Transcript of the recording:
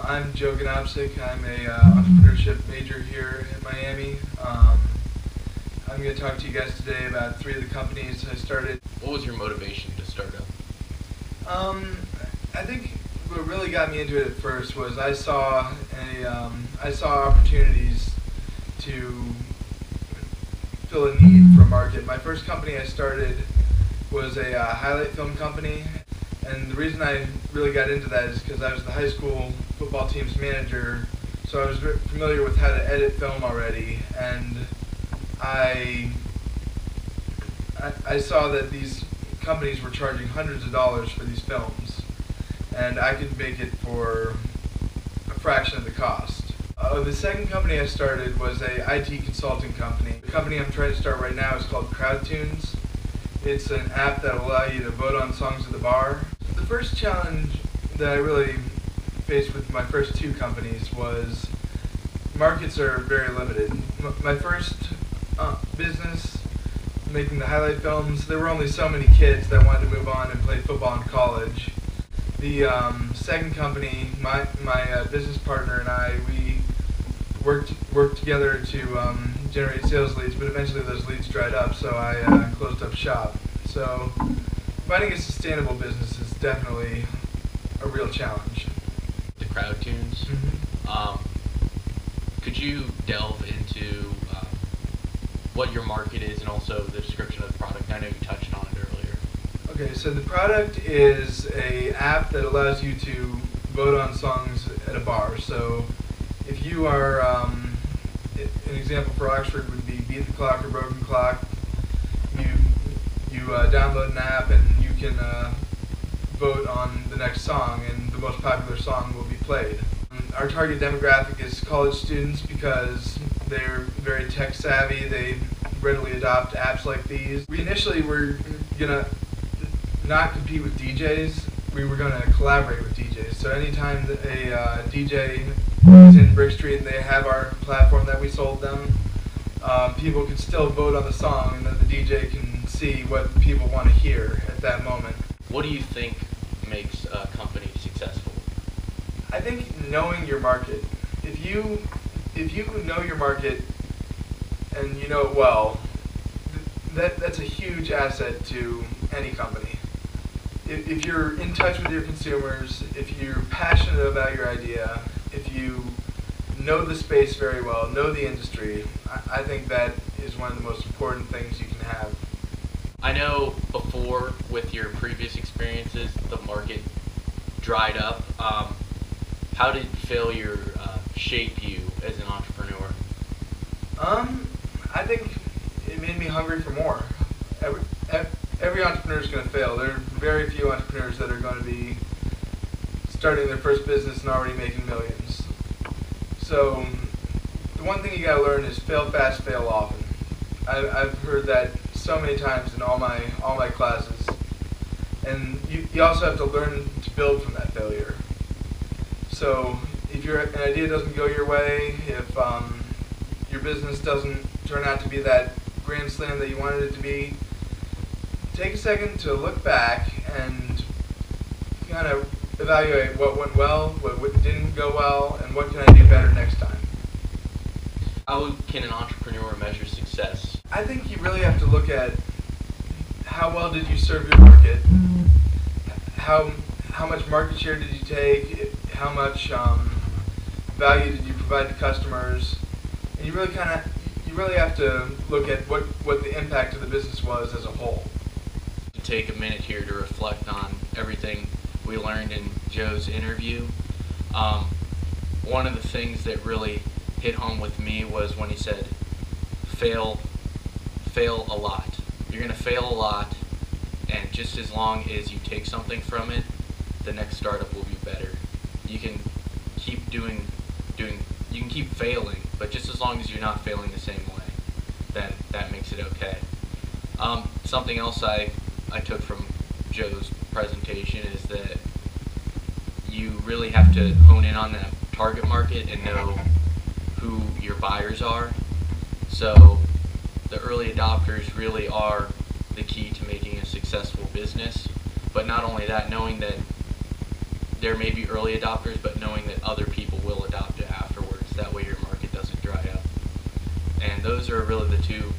I'm Joe Ganobsik. I'm a entrepreneurship major here in Miami. I'm going to talk to you guys today about 3 of the companies I started. What was your motivation to start up? I think what really got me into it at first was I saw opportunities to fill a need for a market. My first company I started was a highlight film company, and the reason I really got into that is because I was the high school football team's manager, so I was familiar with how to edit film already, and I saw that these companies were charging hundreds of dollars for these films, and I could make it for a fraction of the cost. The second company I started was a IT consulting company. The company I'm trying to start right now is called CrowdTunes. It's an app that will allow you to vote on songs at the bar. The first challenge that I really faced with my first 2 companies was markets are very limited. My first business, making the highlight films, there were only so many kids that wanted to move on and play football in college. The second company, my business partner and I, we worked together to generate sales leads, but eventually those leads dried up, so I closed up shop. So finding a sustainable business is definitely a real challenge. The CrowdTunes. Could you delve into what your market is and also the description of the product? I know you touched on it earlier. Okay, so the product is an app that allows you to vote on songs at a bar. So if you are, an example for Oxford would be Beat the Clock or Broken Clock. You download an app and you can vote on the next song, and the most popular song will be played. Our target demographic is college students because they're very tech savvy. They readily adopt apps like these. We initially were gonna not compete with DJs. We were gonna collaborate with DJs. So anytime that a DJ is in Brick Street and they have our platform that we sold them, people can still vote on the song, and then the DJ can see what people want to hear at that moment. What do you think makes a company successful? I think knowing your market. If you know your market and you know it well, that's a huge asset to any company. If you're in touch with your consumers, if you're passionate about your idea, if you know the space very well, know the industry, I think that is one of the most important things you can have. I know before, with your previous experiences, the market dried up. How did failure shape you as an entrepreneur? I think it made me hungry for more. Every entrepreneur is going to fail. There are very few entrepreneurs that are going to be starting their first business and already making millions. So the one thing you got to learn is fail fast, fail often. I've heard that so many times in all my classes, and you also have to learn to build from that failure. So if an idea doesn't go your way, if your business doesn't turn out to be that grand slam that you wanted it to be, take a second to look back and kind of evaluate what went well, what didn't go well, and what can I do better next time. How can an entrepreneur measure success? I think you really have to look at how well did you serve your market, how much market share did you take, how much value did you provide to customers, and you really have to look at what the impact of the business was as a whole. To take a minute here to reflect on everything we learned in Joe's interview. One of the things that really hit home with me was when he said, fail a lot. You're going to fail a lot, and just as long as you take something from it, the next startup will be better. You can keep you can keep failing, but just as long as you're not failing the same way, then that makes it okay. Something else I took from Joe's presentation is that you really have to hone in on that target market and know who your buyers are. So the early adopters really are the key to making a successful business. But not only that, knowing that there may be early adopters, but knowing that other people and those are really the two